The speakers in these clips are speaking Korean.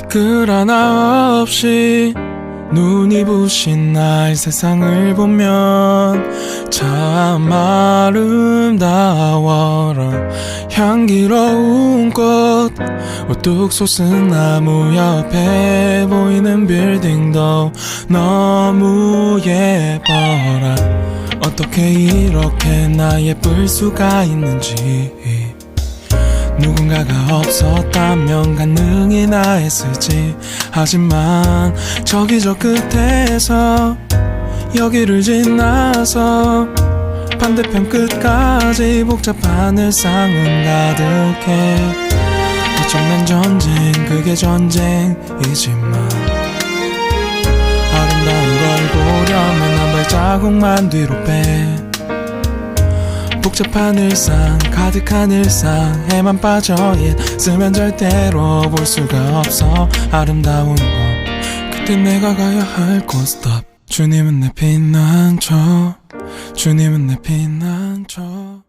글 하나 없이 눈이 부신 나의 세상을 보면 참 아름다워라. 향기로운 꽃 우뚝 솟은 나무 옆에 보이는 빌딩도 너무 예뻐라. 어떻게 이렇게 나 예쁠 수가 있는지 누군가가 없었다면 가능이나 했을지. 하지만 저기 저 끝에서 여기를 지나서 반대편 끝까지 복잡한 일상은 가득해. 엄청난 전쟁, 그게 전쟁이지만 아름다운 걸 보려면 한 발자국만 뒤로 빼. 복잡한 일상, 가득한 일상에만 빠져 있으면 절대로 볼 수가 없어 아름다운 거. 그때 내가 가야 할 곳 stop. 주님은 내 피난처, 주님은 내 피난처.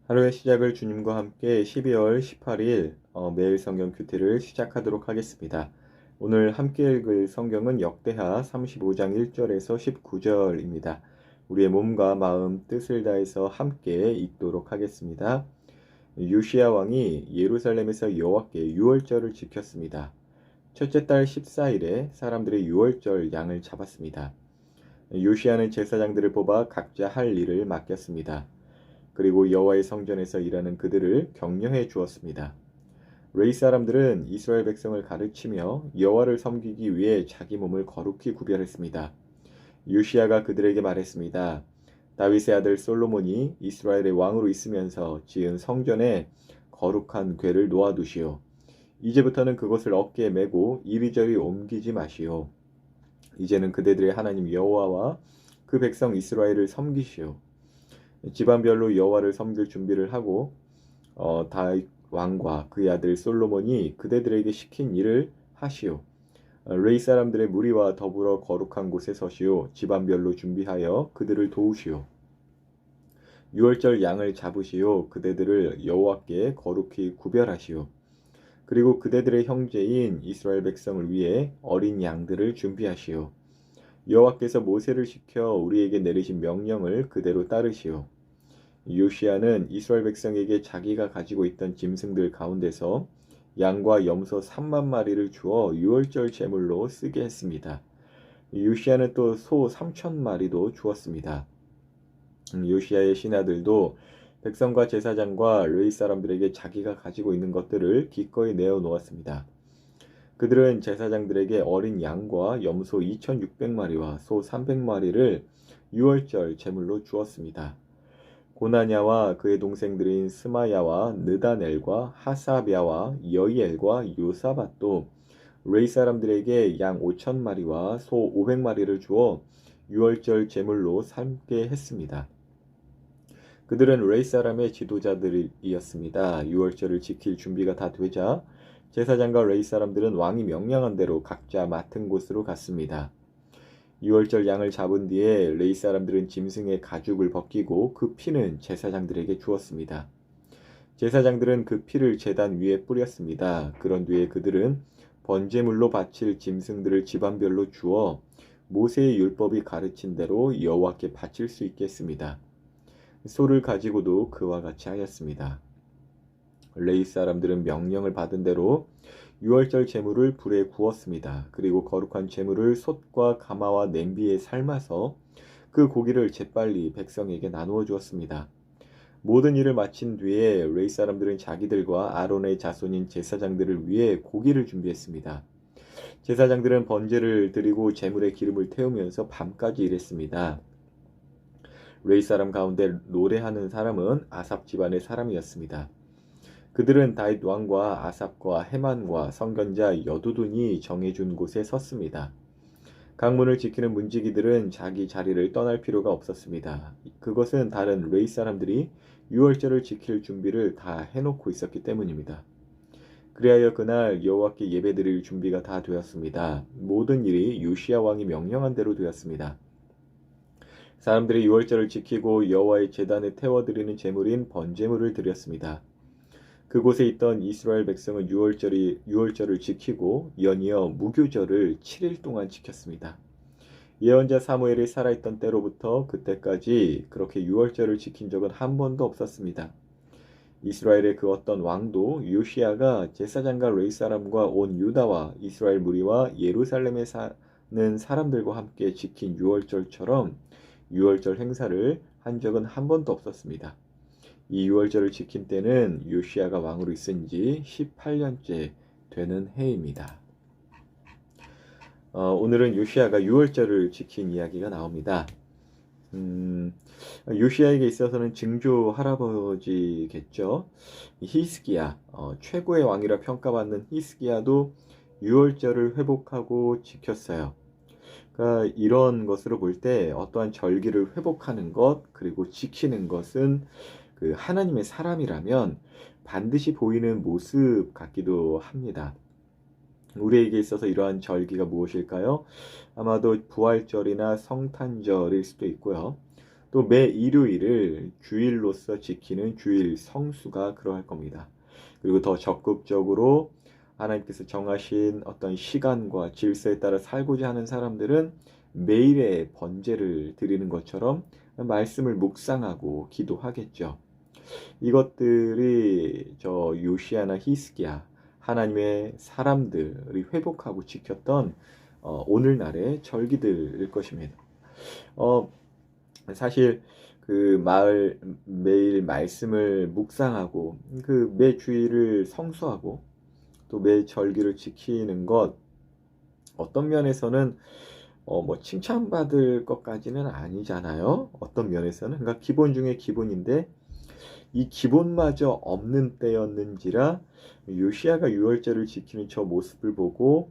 하루의 시작을 주님과 함께 12월 18일 매일 성경 큐티를 시작하도록 하겠습니다. 오늘 함께 읽을 성경은 역대하 35장 1절에서 19절입니다. 우리의 몸과 마음, 뜻을 다해서 함께 읽도록 하겠습니다. 요시야 왕이 예루살렘에서 여호와께 유월절을 지켰습니다. 첫째 달 14일에 사람들이 유월절 양을 잡았습니다. 요시야는 제사장들을 뽑아 각자 할 일을 맡겼습니다. 그리고 여호와의 성전에서 일하는 그들을 격려해 주었습니다. 레위 사람들은 이스라엘 백성을 가르치며 여호와를 섬기기 위해 자기 몸을 거룩히 구별했습니다. 요시야가 그들에게 말했습니다. 다윗의 아들 솔로몬이 이스라엘의 왕으로 있으면서 지은 성전에 거룩한 궤를 놓아두시오. 이제부터는 그것을 어깨에 메고 이리저리 옮기지 마시오. 이제는 그대들의 하나님 여호와와 그 백성 이스라엘을 섬기시오. 집안별로 여호와를 섬길 준비를 하고 다윗 왕과 그의 아들 솔로몬이 그대들에게 시킨 일을 하시오. 레위 사람들의 무리와 더불어 거룩한 곳에 서시오. 집안별로 준비하여 그들을 도우시오. 유월절 양을 잡으시오. 그대들을 여호와께 거룩히 구별하시오. 그리고 그대들의 형제인 이스라엘 백성을 위해 어린 양들을 준비하시오. 여호와께서 모세를 시켜 우리에게 내리신 명령을 그대로 따르시오. 요시야는 이스라엘 백성에게 자기가 가지고 있던 짐승들 가운데서 양과 염소 3만 마리를 주어 유월절 제물로 쓰게 했습니다. 요시야는 또 소 3천 마리도 주었습니다. 요시야의 신하들도 백성과 제사장과 레위 사람들에게 자기가 가지고 있는 것들을 기꺼이 내어놓았습니다. 그들은 제사장들에게 어린 양과 염소 2,600마리와 소 300마리를 유월절 제물로 주었습니다. 고나냐와 그의 동생들인 스마야와 느다넬과 하사랴와 여이엘과 요사밧도 레위 사람들에게 양 5,000마리와 소 500마리를 주어 유월절 제물로 삼게 했습니다. 그들은 레위 사람의 지도자들이었습니다. 유월절을 지킬 준비가 다 되자 제사장과 레위 사람들은 왕이 명령한 대로 각자 맡은 곳으로 갔습니다. 유월절 양을 잡은 뒤에 레위 사람들은 짐승의 가죽을 벗기고 그 피는 제사장들에게 주었습니다. 제사장들은 그 피를 제단 위에 뿌렸습니다. 그런 뒤에 그들은 번제물로 바칠 짐승들을 집안별로 주어 모세의 율법이 가르친 대로 여호와께 바칠 수 있게 했습니다. 소를 가지고도 그와 같이 하였습니다. 레위 사람들은 명령을 받은 대로 유월절 제물을 불에 구웠습니다. 그리고 거룩한 제물을 솥과 가마와 냄비에 삶아서 그 고기를 재빨리 백성에게 나누어 주었습니다. 모든 일을 마친 뒤에 레위 사람들은 자기들과 아론의 자손인 제사장들을 위해 고기를 준비했습니다. 제사장들은 번제를 드리고 제물에 기름을 태우면서 밤까지 일했습니다. 레위 사람 가운데 노래하는 사람은 아삽 집안의 사람이었습니다. 그들은 다윗 왕과 아삽과 헤만과 선견자 여두둔이 정해준 곳에 섰습니다. 강문을 지키는 문지기들은 자기 자리를 떠날 필요가 없었습니다. 그것은 다른 레위 사람들이 유월절을 지킬 준비를 다 해놓고 있었기 때문입니다. 그리하여 그날 여호와께 예배드릴 준비가 다 되었습니다. 모든 일이 요시야 왕이 명령한 대로 되었습니다. 사람들이 유월절을 지키고 여호와의 제단에 태워드리는 제물인 번제물을 드렸습니다. 그곳에 있던 이스라엘 백성은 유월절을 지키고 연이어 무교절을 7일 동안 지켰습니다. 예언자 사무엘이 살아있던 때로부터 그때까지 그렇게 유월절을 지킨 적은 한 번도 없었습니다. 이스라엘의 그 어떤 왕도 요시야가 제사장과 레위 사람과 온 유다와 이스라엘 무리와 예루살렘에 사는 사람들과 함께 지킨 유월절처럼 유월절 행사를 한 적은 한 번도 없었습니다. 이 유월절을 지킨 때는 요시야가 왕으로 있은 지 18년째 되는 해입니다. 오늘은 요시야가 유월절을 지킨 이야기가 나옵니다. 요시야에게 있어서는 증조 할아버지겠죠. 히스기야, 최고의 왕이라 평가받는 히스기야도 유월절을 회복하고 지켰어요. 그러니까 이런 것으로 볼 때 어떠한 절기를 회복하는 것 그리고 지키는 것은 그 하나님의 사람이라면 반드시 보이는 모습 같기도 합니다. 우리에게 있어서 이러한 절기가 무엇일까요? 아마도 부활절이나 성탄절일 수도 있고요. 또 매 일요일을 주일로서 지키는 주일 성수가 그러할 겁니다. 그리고 더 적극적으로 하나님께서 정하신 어떤 시간과 질서에 따라 살고자 하는 사람들은 매일의 번제를 드리는 것처럼 말씀을 묵상하고 기도하겠죠. 이것들이 저 요시야나 히스기야 하나님의 사람들이 회복하고 지켰던 오늘날의 절기들일 것입니다. 사실 그 매일 말씀을 묵상하고 그 매 주일을 성수하고 또 매 절기를 지키는 것 어떤 면에서는 뭐 칭찬받을 것까지는 아니잖아요. 어떤 면에서는 그러니까 기본 중에 기본인데 이 기본마저 없는 때였는지라 요시야가 유월절을 지키는 저 모습을 보고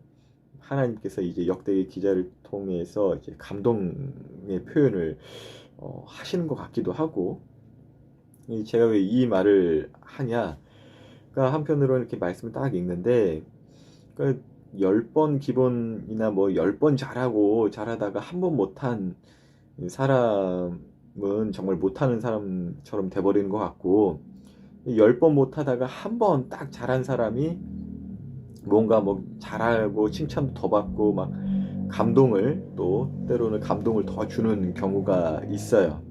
하나님께서 이제 역대기 기자를 통해서 이제 감동의 표현을 하시는 것 같기도 하고 제가 왜 이 말을 하냐? 그러니까 한편으로는 이렇게 말씀을 딱 읽는데 그러니까 10번 기본이나 뭐 10번 잘하다가 한 번 못한 사람은 정말 못하는 사람처럼 돼버리는 것 같고 10번 못하다가 한 번 딱 잘한 사람이 뭔가 뭐 잘하고 칭찬도 더 받고 막 감동을 또 때로는 감동을 더 주는 경우가 있어요.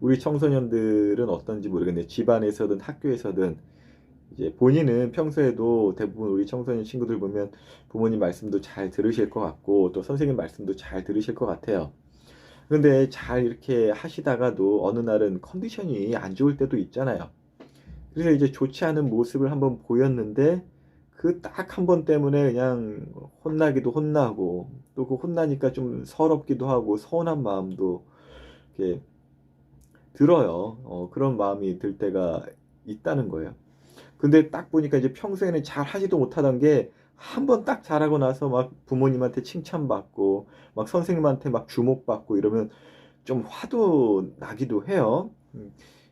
우리 청소년들은 어떤지 모르겠는데 집안에서든 학교에서든 이제 본인은 평소에도 대부분 우리 청소년 친구들 보면 부모님 말씀도 잘 들으실 것 같고 또 선생님 말씀도 잘 들으실 것 같아요. 근데 잘 이렇게 하시다가도 어느 날은 컨디션이 안 좋을 때도 있잖아요. 그래서 이제 좋지 않은 모습을 한번 보였는데 그 딱 한 번 때문에 그냥 혼나기도 혼나고 또 그 혼나니까 좀 서럽기도 하고 서운한 마음도 이렇게 들어요. 그런 마음이 들 때가 있다는 거예요. 근데 딱 보니까 이제 평소에는 잘 하지도 못하던 게 한 번 딱 잘하고 나서 막 부모님한테 칭찬받고 막 선생님한테 막 주목받고 이러면 좀 화도 나기도 해요.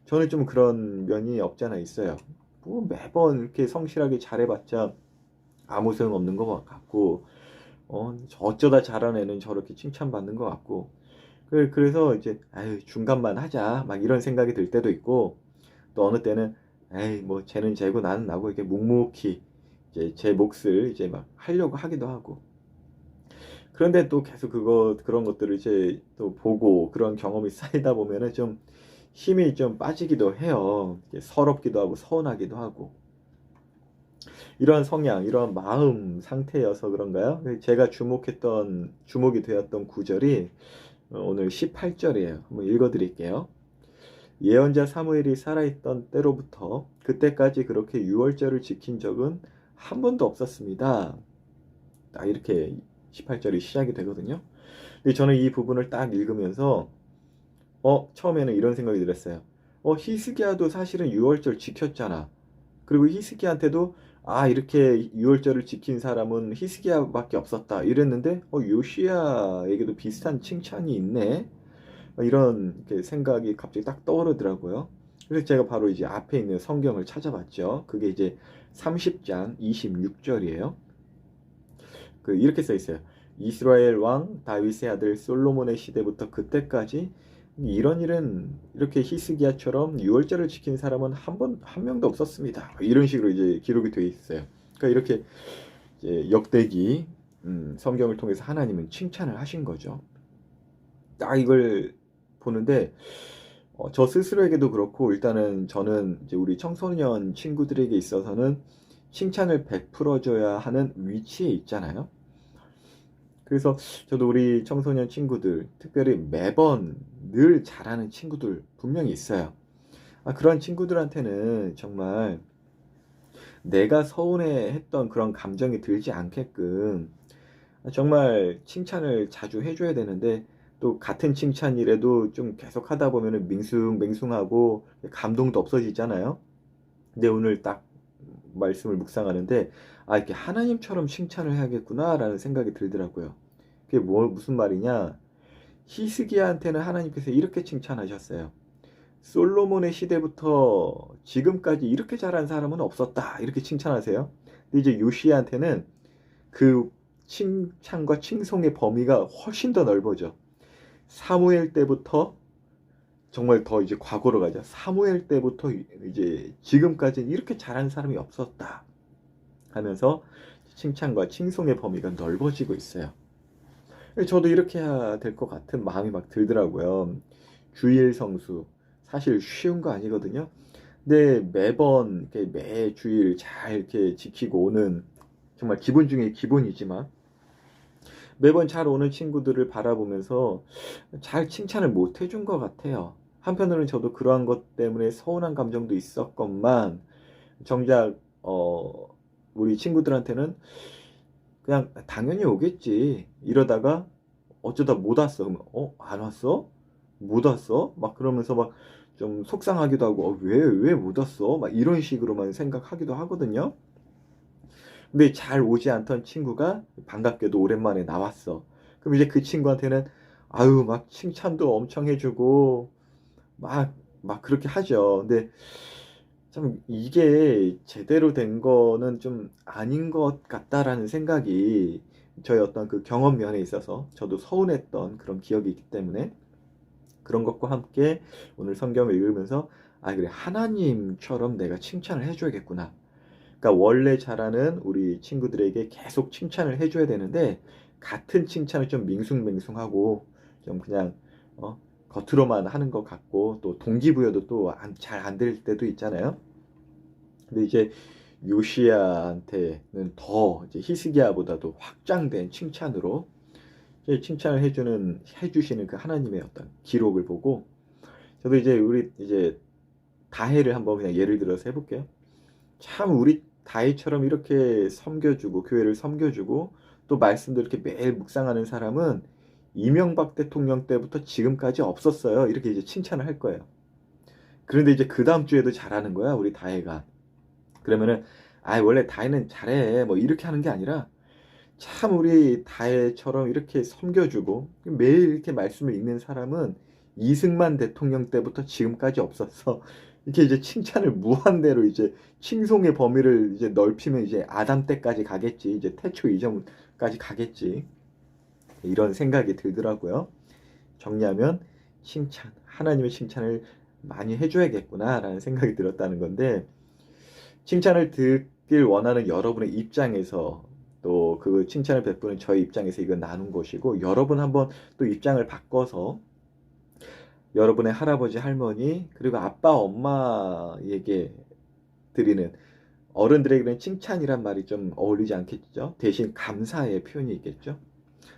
저는 좀 그런 면이 없지 않아 있어요. 뭐 매번 이렇게 성실하게 잘해봤자 아무 소용 없는 것 같고, 어쩌다 잘한 애는 저렇게 칭찬받는 것 같고, 그래서 이제, 아유, 중간만 하자. 막 이런 생각이 들 때도 있고, 또 어느 때는, 에이, 뭐, 쟤는 쟤고 나는 나고, 이렇게 묵묵히, 이제 제 몫을 이제 막 하려고 하기도 하고. 그런데 또 계속 그런 것들을 이제 또 보고, 그런 경험이 쌓이다 보면은 좀 힘이 좀 빠지기도 해요. 서럽기도 하고, 서운하기도 하고. 이러한 성향, 이러한 마음 상태여서 그런가요? 제가 주목이 되었던 구절이 오늘 18절이에요. 한번 읽어드릴게요. 예언자 사무엘이 살아있던 때로부터 그때까지 그렇게 유월절을 지킨 적은 한 번도 없었습니다. 딱 이렇게 18절이 시작이 되거든요. 근데 저는 이 부분을 딱 읽으면서 처음에는 이런 생각이 들었어요. 히스기야도 사실은 유월절 지켰잖아. 그리고 히스기야한테도 이렇게 유월절을 지킨 사람은 히스기야밖에 없었다 이랬는데 요시야에게도 비슷한 칭찬이 있네. 이런 생각이 갑자기 딱 떠오르더라고요. 그래서 제가 바로 이제 앞에 있는 성경을 찾아봤죠. 그게 이제 30장 26절이에요. 이렇게 써 있어요. 이스라엘 왕 다윗의 아들 솔로몬의 시대부터 그때까지 이런 일은 이렇게 히스기야처럼 유월절을 지킨 사람은 한 명도 없었습니다. 이런 식으로 이제 기록이 되어 있어요. 그러니까 이렇게 이제 역대기 성경을 통해서 하나님은 칭찬을 하신 거죠. 딱 이걸 보는데 저 스스로에게도 그렇고 일단은 저는 이제 우리 청소년 친구들에게 있어서는 칭찬을 베풀어줘야 하는 위치에 있잖아요. 그래서 저도 우리 청소년 친구들, 특별히 매번 늘 잘하는 친구들 분명히 있어요. 그런 친구들한테는 정말 내가 서운해했던 그런 감정이 들지 않게끔 정말 칭찬을 자주 해줘야 되는데 또 같은 칭찬이라도 좀 계속 하다 보면은 밍숭맹숭하고 감동도 없어지잖아요. 근데 오늘 딱 말씀을 묵상하는데 이렇게 하나님처럼 칭찬을 해야겠구나라는 생각이 들더라고요. 그게 무슨 말이냐? 히스기야한테는 하나님께서 이렇게 칭찬하셨어요. 솔로몬의 시대부터 지금까지 이렇게 잘한 사람은 없었다. 이렇게 칭찬하세요. 근데 이제 요시야한테는 그 칭찬과 칭송의 범위가 훨씬 더 넓어져. 사무엘 때부터 정말 더 이제 과거로 가자. 사무엘 때부터 이제 지금까지는 이렇게 잘한 사람이 없었다. 하면서 칭찬과 칭송의 범위가 넓어지고 있어요. 저도 이렇게 해야 될 것 같은 마음이 막 들더라고요. 주일 성수. 사실 쉬운 거 아니거든요. 근데 매번 이렇게 매 주일 잘 이렇게 지키고 오는 정말 기본 중에 기본이지만 매번 잘 오는 친구들을 바라보면서 잘 칭찬을 못 해준 것 같아요. 한편으로는 저도 그러한 것 때문에 서운한 감정도 있었건만 정작 우리 친구들한테는 그냥 당연히 오겠지 이러다가 어쩌다 못 왔어. 그러면 안 왔어? 못 왔어? 막 그러면서 막 좀 속상하기도 하고 왜 못 왔어? 막 이런 식으로만 생각하기도 하거든요. 근데 잘 오지 않던 친구가 반갑게도 오랜만에 나왔어. 그럼 이제 그 친구한테는 아유 막 칭찬도 엄청 해주고 막 그렇게 하죠. 근데 참 이게 제대로 된 거는 좀 아닌 것 같다라는 생각이 저의 어떤 그 경험 면에 있어서 저도 서운했던 그런 기억이 있기 때문에 그런 것과 함께 오늘 성경을 읽으면서 그래 하나님처럼 내가 칭찬을 해줘야겠구나. 그러니까 원래 잘하는 우리 친구들에게 계속 칭찬을 해줘야 되는데 같은 칭찬을 좀 밍숭맹숭하고 좀 그냥 겉으로만 하는 것 같고 또 동기부여도 또 잘 안 될 때도 있잖아요. 근데 이제 요시야한테는 더 이제 히스기야보다도 확장된 칭찬으로 이제 칭찬을 해주시는 그 하나님의 어떤 기록을 보고 저도 이제 우리 이제 다혜를 한번 그냥 예를 들어서 해볼게요. 참 우리 다혜처럼 이렇게 섬겨주고 교회를 섬겨주고 또 말씀도 이렇게 매일 묵상하는 사람은 이명박 대통령 때부터 지금까지 없었어요. 이렇게 이제 칭찬을 할 거예요. 그런데 이제 그 다음 주에도 잘하는 거야, 우리 다혜가. 그러면은 원래 다혜는 잘해 뭐 이렇게 하는 게 아니라 참 우리 다혜처럼 이렇게 섬겨주고 매일 이렇게 말씀을 읽는 사람은 이승만 대통령 때부터 지금까지 없었어. 이렇게 이제 칭찬을 무한대로 이제 칭송의 범위를 이제 넓히면 이제 아담 때까지 가겠지. 이제 태초 이전까지 가겠지. 이런 생각이 들더라고요. 정리하면 하나님의 칭찬을 많이 해줘야겠구나라는 생각이 들었다는 건데 칭찬을 듣길 원하는 여러분의 입장에서 또 그 칭찬을 베푸는 저의 입장에서 이건 나눈 것이고 여러분 한번 또 입장을 바꿔서 여러분의 할아버지 할머니 그리고 아빠 엄마에게 드리는 어른들에게는 칭찬이란 말이 좀 어울리지 않겠죠. 대신 감사의 표현이 있겠죠.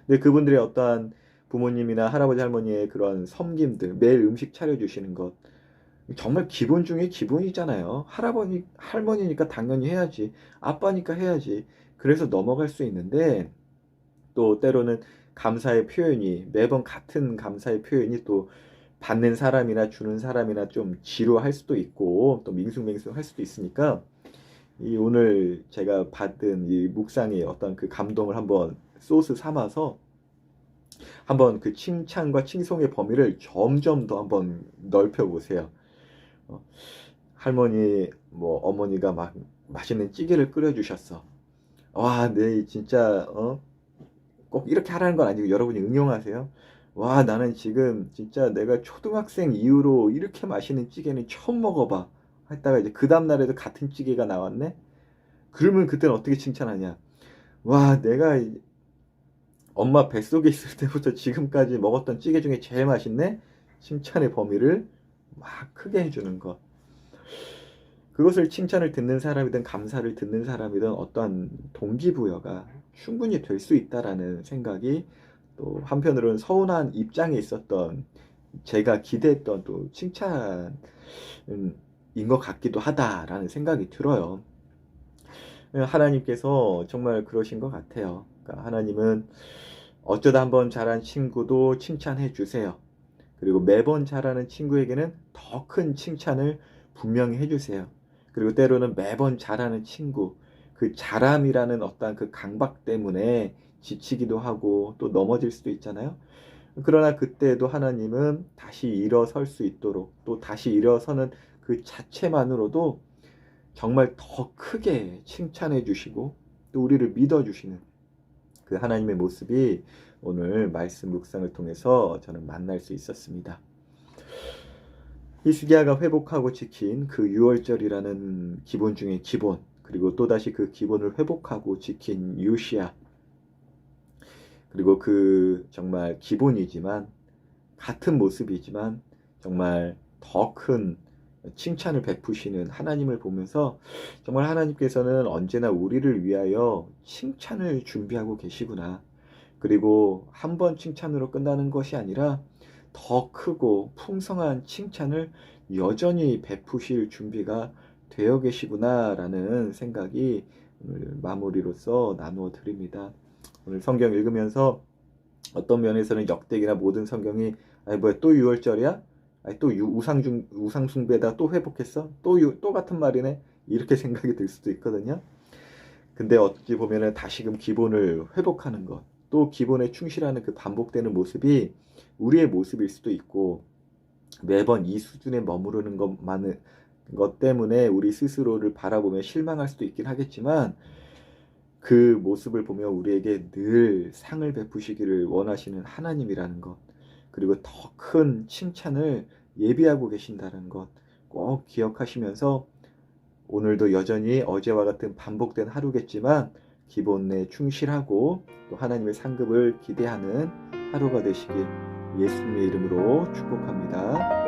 근데 그분들의 어떠한 부모님이나 할아버지 할머니의 그런 섬김들 매일 음식 차려주시는 것 정말 기본 중에 기본이잖아요. 할아버지 할머니니까 당연히 해야지. 아빠니까 해야지. 그래서 넘어갈 수 있는데 또 때로는 감사의 표현이 매번 같은 감사의 표현이 또 받는 사람이나 주는 사람이나 좀 지루할 수도 있고 또 밍숭맹숭할 수도 있으니까 이 오늘 제가 받은 이 묵상의 어떤 그 감동을 한번 소스 삼아서 한번 그 칭찬과 칭송의 범위를 점점 더 한번 넓혀 보세요. 할머니 뭐 어머니가 막 맛있는 찌개를 끓여주셨어. 와, 네 진짜 꼭 이렇게 하라는 건 아니고 여러분이 응용하세요. 와, 나는 지금 진짜 내가 초등학생 이후로 이렇게 맛있는 찌개는 처음 먹어봐. 했다가 이제 그 다음날에도 같은 찌개가 나왔네? 그러면 그때는 어떻게 칭찬하냐? 와, 내가 엄마 뱃속에 있을 때부터 지금까지 먹었던 찌개 중에 제일 맛있네? 칭찬의 범위를 막 크게 해주는 것. 그것을 칭찬을 듣는 사람이든 감사를 듣는 사람이든 어떠한 동기부여가 충분히 될 수 있다라는 생각이, 또 한편으로는 서운한 입장에 있었던 제가 기대했던 또 칭찬인 것 같기도 하다라는 생각이 들어요. 하나님께서 정말 그러신 것 같아요. 그러니까 하나님은 어쩌다 한번 잘한 친구도 칭찬해 주세요. 그리고 매번 잘하는 친구에게는 더 큰 칭찬을 분명히 해주세요. 그리고 때로는 매번 잘하는 친구, 그 잘함이라는 어떤 그 강박 때문에 지치기도 하고 또 넘어질 수도 있잖아요. 그러나 그때도 하나님은 다시 일어설 수 있도록, 또 다시 일어서는 그 자체만으로도 정말 더 크게 칭찬해 주시고 또 우리를 믿어 주시는 그 하나님의 모습이 오늘 말씀 묵상을 통해서 저는 만날 수 있었습니다. 히스기야가 회복하고 지킨 그 유월절이라는 기본 중에 기본, 그리고 또다시 그 기본을 회복하고 지킨 요시야, 그리고 그 정말 기본이지만 같은 모습이지만 정말 더 큰 칭찬을 베푸시는 하나님을 보면서 정말 하나님께서는 언제나 우리를 위하여 칭찬을 준비하고 계시구나. 그리고 한 번 칭찬으로 끝나는 것이 아니라 더 크고 풍성한 칭찬을 여전히 베푸실 준비가 되어 계시구나라는 생각이 오늘 마무리로서 나누어 드립니다. 오늘 성경 읽으면서 어떤 면에서는 역대기나 모든 성경이 아니 뭐야 또 6월절이야? 아니 또 우상 숭배다 또 회복했어? 또 같은 말이네? 이렇게 생각이 들 수도 있거든요. 근데 어찌 보면은 다시금 기본을 회복하는 것, 또 기본에 충실하는 그 반복되는 모습이 우리의 모습일 수도 있고, 매번 이 수준에 머무르는 것 때문에 우리 스스로를 바라보며 실망할 수도 있긴 하겠지만, 그 모습을 보며 우리에게 늘 상을 베푸시기를 원하시는 하나님이라는 것, 그리고 더 큰 칭찬을 예비하고 계신다는 것 꼭 기억하시면서 오늘도 여전히 어제와 같은 반복된 하루겠지만 기본에 충실하고 또 하나님의 상급을 기대하는 하루가 되시길 예수님의 이름으로 축복합니다.